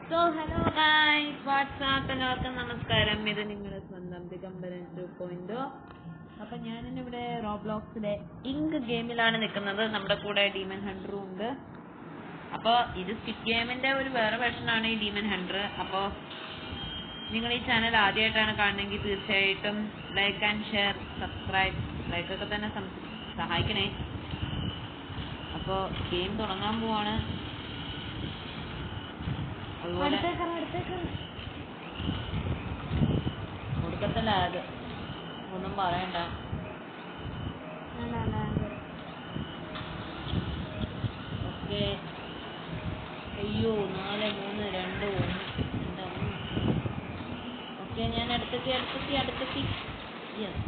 So hello guys, WhatsApp എല്ലാവർക്കും നമസ്കാരം. ഇത് നിങ്ങളുടെ സ്വന്തം ദിഗംബരൻ 2.0. അപ്പം ഞാനിവിടെ റോബ്ലോക്സിലെ ഇങ്ക് ഗെയിമിലാണ് നിൽക്കുന്നത്. നമ്മുടെ കൂടെ ഡീമൺ ഹണ്ടറും ഉണ്ട്. അപ്പോൾ ഇത് സ്കിറ്റ് ഗെയിമിൻ്റെ ഒരു വേറെ വെർഷനാണ് ഈ ഡീമൺ ഹണ്ടർ. അപ്പോൾ നിങ്ങൾ ഈ ചാനൽ ആദ്യമായിട്ടാണ് കാണുന്നതെങ്കിൽ തീർച്ചയായിട്ടും ലൈക്ക് ആൻഡ് ഷെയർ, സബ്സ്ക്രൈബ്, ലൈക്കൊക്കെ തന്നെ സഹായിക്കണേ. അപ്പോൾ ഗെയിം തുടങ്ങാൻ പോവാണ്. അതുപോലെ കൊടുക്കത്തില്ല, അത് ഒന്നും പറയണ്ട. ഓക്കെ. അയ്യോ, 4 3 2 1. ഓക്കെ, ഞാൻ അടുത്തെത്തി. Yes,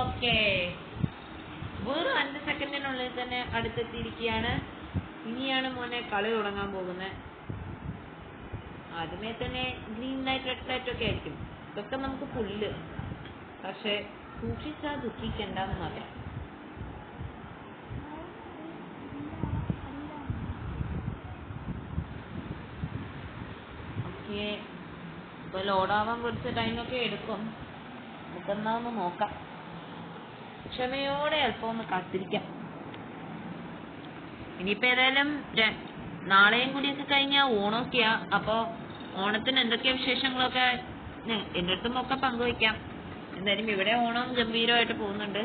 okay. വെറും 5 സെക്കൻഡിനുള്ളിൽ തന്നെ അടുത്തെത്തിയിരിക്കുകയാണ്. ഇനിയാണ് മോനെ കളി തുടങ്ങാൻ പോകുന്നത്. ആദ്യമേ തന്നെ ഗ്രീൻ ലൈറ്റ്, റെഡ് ലൈറ്റ് ഒക്കെ ആയിരിക്കും. ഇതൊക്കെ നമുക്ക് പുല്ല്, പക്ഷെ സൂക്ഷിച്ചാൽ ദുഃഖിക്കണ്ടെന്ന് മാത്രം. ഓക്കെ, ഇപ്പൊ ലോഡാവാൻ കുറച്ച് ടൈമൊക്കെ എടുക്കും. നമുക്കെന്നാ ഒന്ന് നോക്കാം. ക്ഷമയോടെ അല്പം ഒന്ന് കാത്തിരിക്കാം. ഇനിയിപ്പോൾ ഏതായാലും നാളെയും കൂടിയൊക്കെ കഴിഞ്ഞാൽ ഓണമൊക്കെയാ. അപ്പോൾ ഓണത്തിന് എന്തൊക്കെ വിശേഷങ്ങളൊക്കെ എൻ്റെ അടുത്തും ഒക്കെ പങ്കുവയ്ക്കാം. എന്തായാലും ഇവിടെ ഓണം ഗംഭീരമായിട്ട് പോകുന്നുണ്ട്.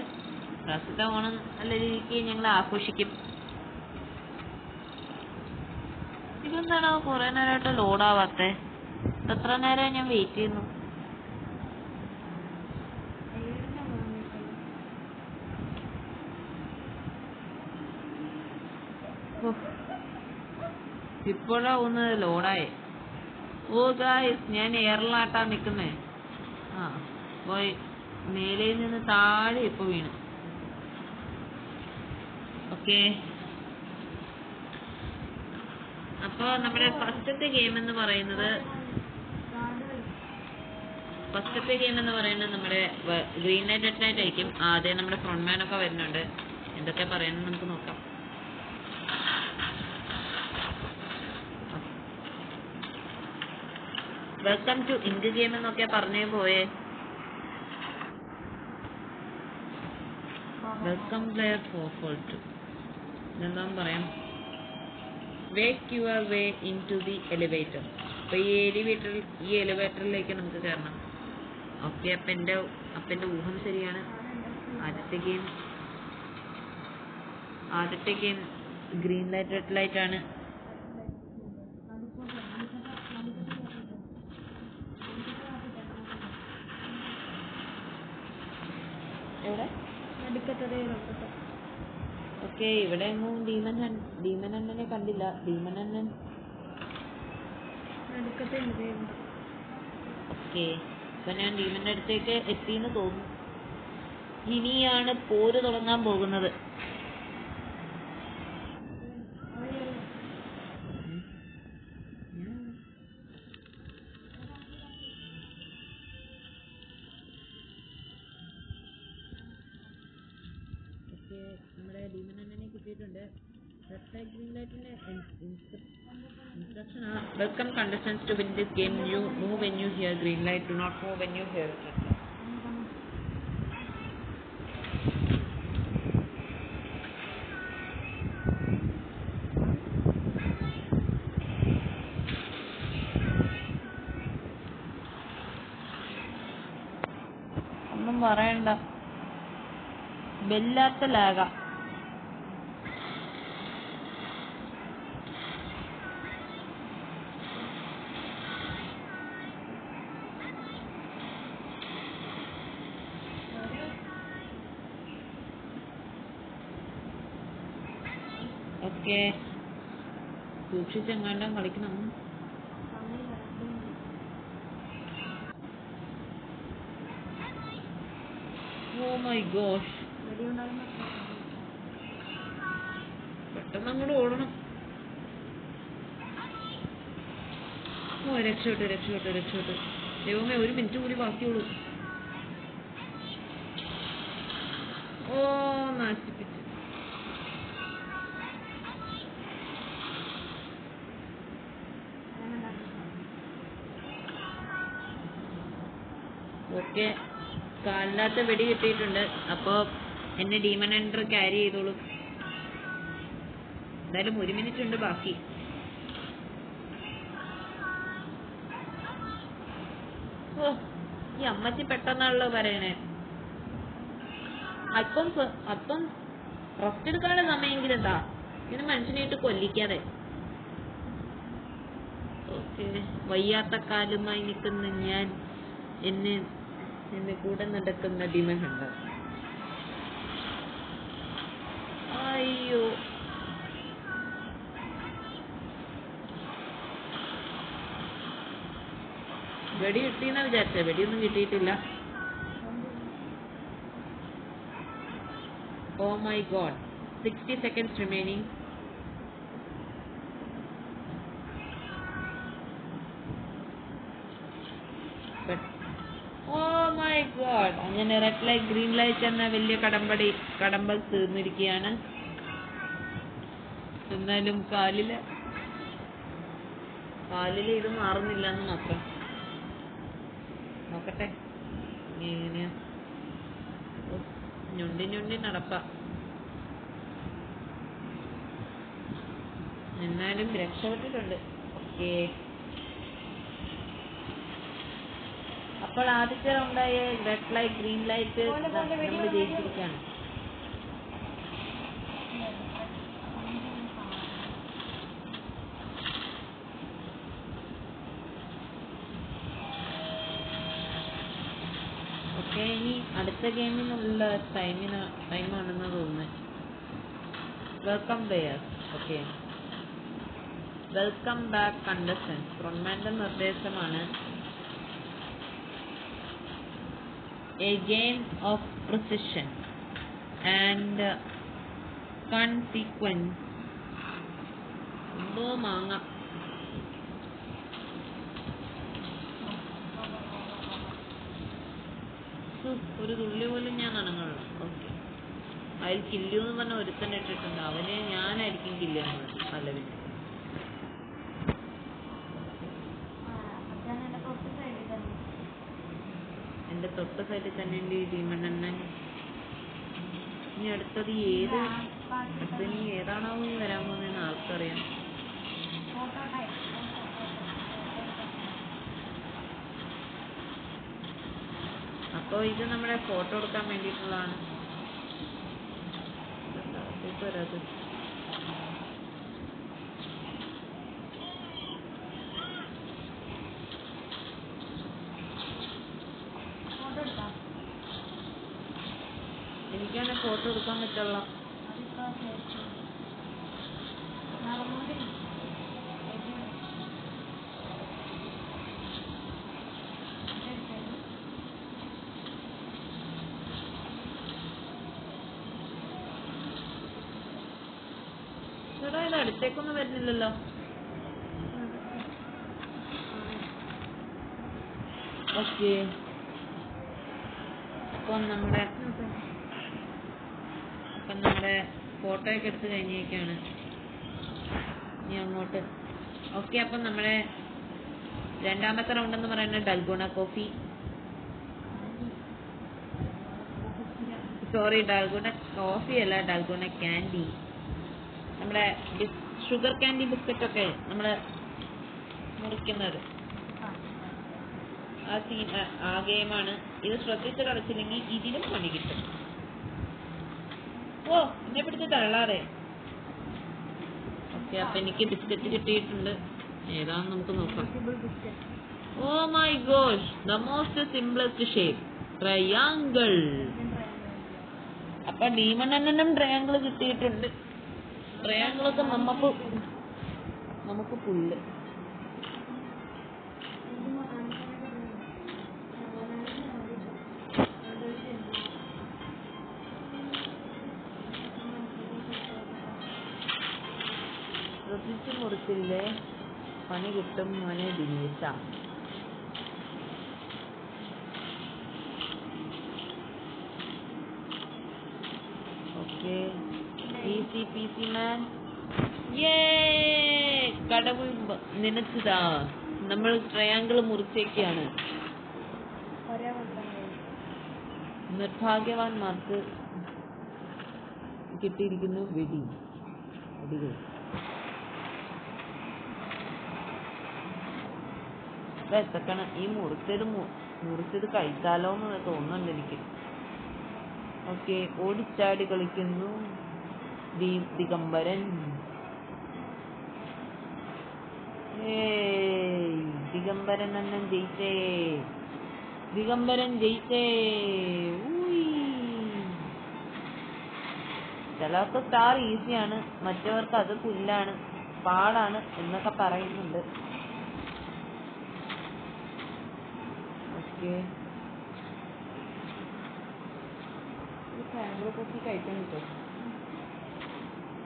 പ്രാവശ്യത്തെ ഓണം നല്ല രീതിക്ക് ഞങ്ങൾ ആഘോഷിക്കും. ഇതെന്താണോ കുറേ നേരമായിട്ട് ലോഡാവാത്തത്? എത്ര നേരം ഞാൻ വെയിറ്റ് ചെയ്യുന്നു. ഇപ്പോഴാ ഒന്ന് ലോഡായി. ഓ ഗായ്സ്, ഞാൻ എയറിലാട്ടാ നിൽക്കുന്നേ. പോയി മേലയിൽ നിന്ന് താഴെ ഇപ്പൊ വീണ്. ഓക്കെ, അപ്പൊ നമ്മുടെ ഫസ്റ്റത്തെ ഗെയിം എന്ന് പറയുന്നത് നമ്മുടെ ഗ്രീൻ ലൈറ്റ്, റെഡ് ലൈറ്റ് ആയിരിക്കും. ആദ്യം നമ്മുടെ ഫ്രണ്ട് മാൻ ഒക്കെ വരുന്നുണ്ട്. എന്തൊക്കെ പറയുന്നത് നമുക്ക് നോക്കാം. വെൽക്കം ടു ഇങ്ക് ഗെയിം എന്നൊക്കെ പറഞ്ഞേ പോയേ. Welcome player 442. എന്താന്ന് പറയാം. Wake your way into the elevator. അപ്പൊ ഈ എലിവേറ്ററിലേക്ക് നമുക്ക് കയറണം. ഓക്കെ, അപ്പൻ്റെ ഊഹം ശരിയാണ്. ആദ്യത്തെ game green light, red light ആണ്. ഓക്കെ, ഇവിടെ എങ്ങും ഡീമൺ അണ്ണനെ കണ്ടില്ല. ഡീമൺ അണ്ണൻ ഓക്കെ, ഇപ്പൊ ഞാൻ ഡീമന്റെ അടുത്തേക്ക് എത്തിയെന്ന് തോന്നുന്നു. ഇനിയാണ് പോര് തുടങ്ങാൻ പോകുന്നത്. നമ്മുടെ ഡീമൺ അണ്ണനെ കിട്ടിയിട്ടുണ്ട്. റെഡ് ലൈറ്റ്, ഗ്രീൻ ലൈറ്റിന്റെ ഇൻസ്ട്രക്ഷൻ ആണ്. Welcome contestants to win this game. You move when you hear green light, do not move when you hear red light. ഒന്നും പറയണ്ട, വല്ലാത്ത ലാഗ. ഓക്കെ, സൂക്ഷിച്ചെങ്ങാണ്ടും കളിക്കണം. ഓ മൈ ഗോഷ്, പെട്ടെന്ന് അങ്ങോട്ട് ഓടണം. ഓ, രക്ഷപ്പെട്ടു. ദൈവമേ, 1 മിനിറ്റ് കൂടി ബാക്കിയുള്ളൂ. ഓ, നശിപ്പിച്ചു. ഓക്കെ, കാലിനകത്ത് വെടി കിട്ടിയിട്ടുണ്ട്. അപ്പോൾ എന്നെ ഡീമൺ ഹണ്ടർ ക്യാരി ചെയ്തോളൂ. എന്തായാലും 1 മിനിറ്റ് ഉണ്ട് ബാക്കി. ഓ, ഈ അമ്മച്ചി പെട്ടെന്നാണല്ലോ പറയണേ. അപ്പം റെസ്റ്റ് എടുക്കാനുള്ള സമയമെങ്കിലും എന്താ ഇങ്ങനെ മനുഷ്യനായിട്ട് കൊല്ലിക്കാതെ. ഓക്കെ, വയ്യാത്ത കാലുമായി നിൽക്കുന്ന ഞാൻ എന്നെ കൂടെ നടക്കുന്ന ഡീമൺ ഹണ്ടർ. അയ്യോ, വെടി കിട്ടിയെന്നാ വിചാരിച്ചേ, വെടിയൊന്നും കിട്ടിയിട്ടില്ല. Oh my god, 60 seconds remaining. But oh my god, അങ്ങനെ റെഡ് ലൈറ്റ് ഗ്രീൻ ലൈറ്റ് എന്ന വലിയ കടമ്പ തീർന്നിരിക്കുകയാണ്. എന്നാലും കാലില് ഇത് മാറുന്നില്ല എന്ന് മാത്രം. നോക്കട്ടെ എങ്ങനെയാ. ഞൊണ്ടി നടപ്പ. എന്നാലും രക്ഷപ്പെട്ടിട്ടുണ്ട്. ഓക്കെ, അപ്പോൾ ആദ്യത്തെ റൗണ്ടായ റെഡ് ലൈറ്റ് ഗ്രീൻ ലൈറ്റ് നമ്മൾ ജയിച്ചിരിക്കുകയാണ്. ഓക്കെ, ഇനി അടുത്ത ഗെയിമിനുള്ള ടൈമാണെന്ന് തോന്നുന്നു. Welcome players. Okay, welcome back contestants. ഫ്രോൺമാന്റെ നിർദ്ദേശമാണ്. A game of precision and consequence. എന്തോ മാങ്ങ. ഒരു തുള്ളി പോലും ഞാൻ അനങ്ങുള്ളൂ. ഓക്കെ, അതിൽ കില്ലു എന്ന് പറഞ്ഞ ഒരുത്തന്നെ ഇട്ടിട്ടുണ്ട്. അവനെ ഞാനായിരിക്കും കില്ലുന്നത്. അല്ല പിന്നെ എന്റെ തൊട്ട് സൈഡിൽ തന്നെ ഉണ്ട് ഈ ഡീമൺ അണ്ണൻ. ഇനി അടുത്തത് ഏതാണാവും വരാൻ പോകുന്നതെന്ന് ആർക്കറിയാം. അപ്പോൾ ഇത് നമ്മുടെ ഫോട്ടോ എടുക്കാൻ വേണ്ടിയിട്ടുള്ളതാണ്. വരാത്. എനിക്കാണ് ഫോട്ടോ എടുക്കാൻ പറ്റുള്ള. ചേട്ടാ, ഇത് അടുത്തേക്കൊന്നും വരുന്നില്ലല്ലോ. ഓക്കെ, അപ്പം നമ്മുടെ ഫോട്ടോ ഒക്കെ എടുത്ത് കഴിഞ്ഞേക്കാണ്. ഇനി അങ്ങോട്ട്. ഓക്കെ, അപ്പം നമ്മുടെ രണ്ടാമത്തെ റൗണ്ട് എന്ന് പറയുന്നത് Dalgona coffee. Sorry, Dalgona coffee അല്ല, ഡൽഗോണ ക്യാൻഡി. നമ്മുടെ ഷുഗർ ക്യാൻഡി ബിസ്ക്കറ്റ് ഒക്കെ നമ്മള് മുറിക്കുന്നത് ആ ഗെയിമാണ്. ഇത് ശ്രദ്ധിച്ച് കളിച്ചില്ലെങ്കിൽ ഇതിലും പണി കിട്ടും. ഓ, എന്നെ പിടിച്ച് തള്ളാതെ. ഓക്കെ, അപ്പൊ എനിക്ക് ബിസ്ക്കറ്റ് കിട്ടിയിട്ടുണ്ട്. ഏതാന്ന് നമുക്ക് നോക്കാം. Oh my gosh, the most simplest shape, triangle. അപ്പൊ ഡീമൺ അണ്ണനും ട്രയാങ്കിൾ കിട്ടിയിട്ടുണ്ട്. ട്രയാങ്കിളൊക്കെ നമുക്ക് പുല്ല്. ശ്രദ്ധിച്ചു മുറിച്ചില്ലേ, പണി കിട്ടും മോനെ ദിനേശ. ഓക്കെ, ഈസി പീസി മാൻ. കടവ് നനച്ചതാ. നമ്മൾ ട്രയാങ്കിൾ മുറിച്ചേക്കാണ്. നിർഭാഗ്യവാന്മാർക്ക് കിട്ടിയിരിക്കുന്നു വെടികൾ. എത്തക്കണം ഈ മുറിച്ചത് കഴിച്ചാലോന്ന് തോന്നുന്നുണ്ട് എനിക്ക്. ഓക്കെ, ഓടിച്ചാടി കളിക്കുന്നു ദിഗംബരൻ. ദിഗംബരൻ അണ്ണൻ ജയിച്ചേ. ചിലർക്ക് സ്റ്റാർ ഈസിയാണ്, മറ്റവർക്ക് അത് പുല്ലാണ്, പാടാണ് എന്നൊക്കെ പറയുന്നുണ്ട്. ഓക്കെ, ട്രയാങ്കിൾ കുക്കി കഴിക്കാൻ കിട്ടും.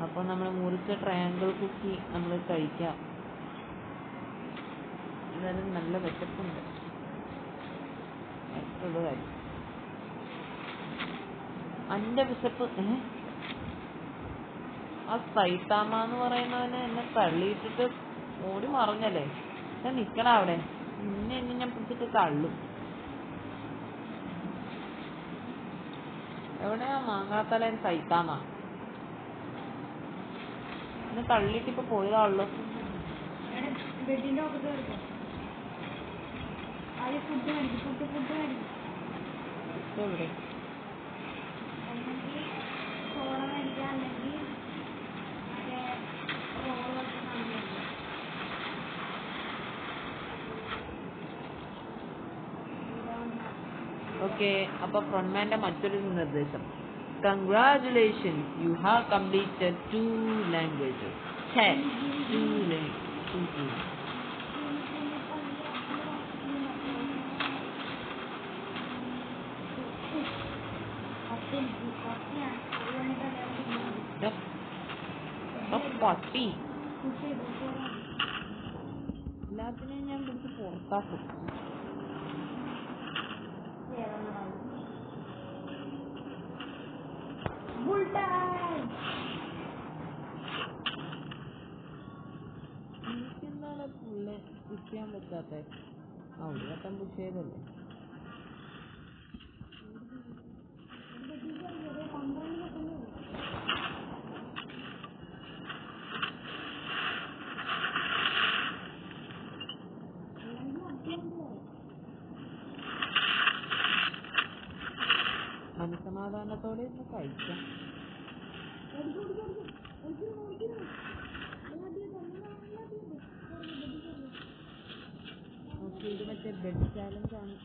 അപ്പൊ നമ്മൾ മുറിച്ച ട്രയാങ്കിൾ കുക്കി നമ്മൾ കഴിക്കാം. എന്നാലും നല്ല വിശപ്പുണ്ട്. മറ്റുള്ള കാര്യം അന്റെ വിശപ്പ്. ആ സൈത്താമ എന്ന് പറയുന്നവന് എന്നെ തള്ളിയിട്ടിട്ട് ഓടി മറിഞ്ഞല്ലേ. ഞാൻ നിക്കണ അവിടെ, നിന്നെ ഞാൻ പിടിച്ചിട്ട് തള്ളും. എവിടെയാ മാങ്ങാത്തലൻ സൈത്താമ? എന്നെ തള്ളിയിട്ട് ഇപ്പൊ പോയതാണല്ലോ. എവിടെ? ഓക്കെ, അപ്പൊ ഫ്രണ്ട്മാന്റെ മറ്റൊരു നിർദ്ദേശം. Congratulations, you have completed 2 languages. പട്ടി എല്ലാത്തിനെയും ഞാൻ പിടിച്ച് പുറത്താക്കും. എനിക്കെന്താണ് പുള്ളി പുഷ് ചെയ്യാൻ പറ്റാത്ത? ഒരു വട്ടം പുഷ് ചെയ്തല്ലേ. മനസമാധാനത്തോടെ ഒന്ന് കഴിക്കാം. ഓക്കെ, ഇത് മറ്റേ ബെഡ് ചാലഞ്ച് ആണ്.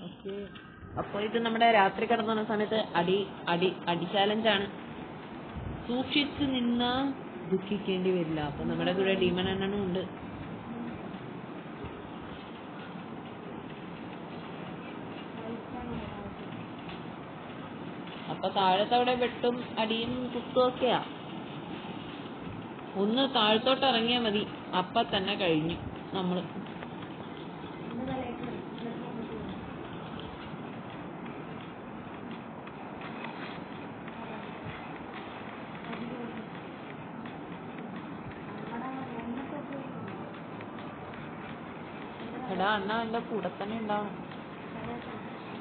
ഓക്കെ, അപ്പോൾ ഇത് നമ്മുടെ രാത്രി കിടന്നുന്ന സമയത്ത് അടി ചാലഞ്ചാണ്. സൂക്ഷിച്ചു നിന്നാ ദുഃഖിക്കേണ്ടി വരില്ല. അപ്പൊ നമ്മുടെ കൂടെ ഡീമൻ അണ്ണനും ഉണ്ട്. അപ്പൊ താഴത്തവിടെ വെട്ടും അടിയും കുത്തും ഒക്കെയാ. ഒന്ന് താഴത്തോട്ട് ഇറങ്ങിയാൽ മതി, അപ്പൊ തന്നെ കഴിഞ്ഞു നമ്മള്. എടാ അണ്ണ എന്റെ കൂടെ തന്നെ ഉണ്ടാവും.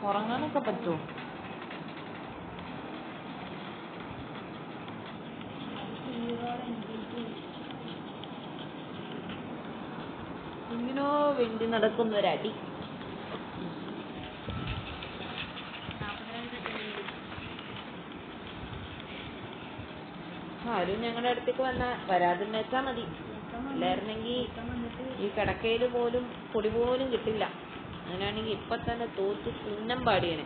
ഉറങ്ങാനൊക്കെ പറ്റുമോ? ഇങ്ങനോ വേണ്ടി നടക്കുന്നൊരടി. ആരും ഞങ്ങളുടെ അടുത്തേക്ക് വരാതെന്ന് വെച്ചാ മതി. ഇല്ലായിരുന്നെങ്കിൽ ഈ കിടക്കയിൽ പോലും പൊടി പോലും കിട്ടില്ല. അങ്ങനെയാണെങ്കിൽ ഇപ്പൊ തന്നെ തോറ്റ് ചിഹ്നം പാടിയനെ.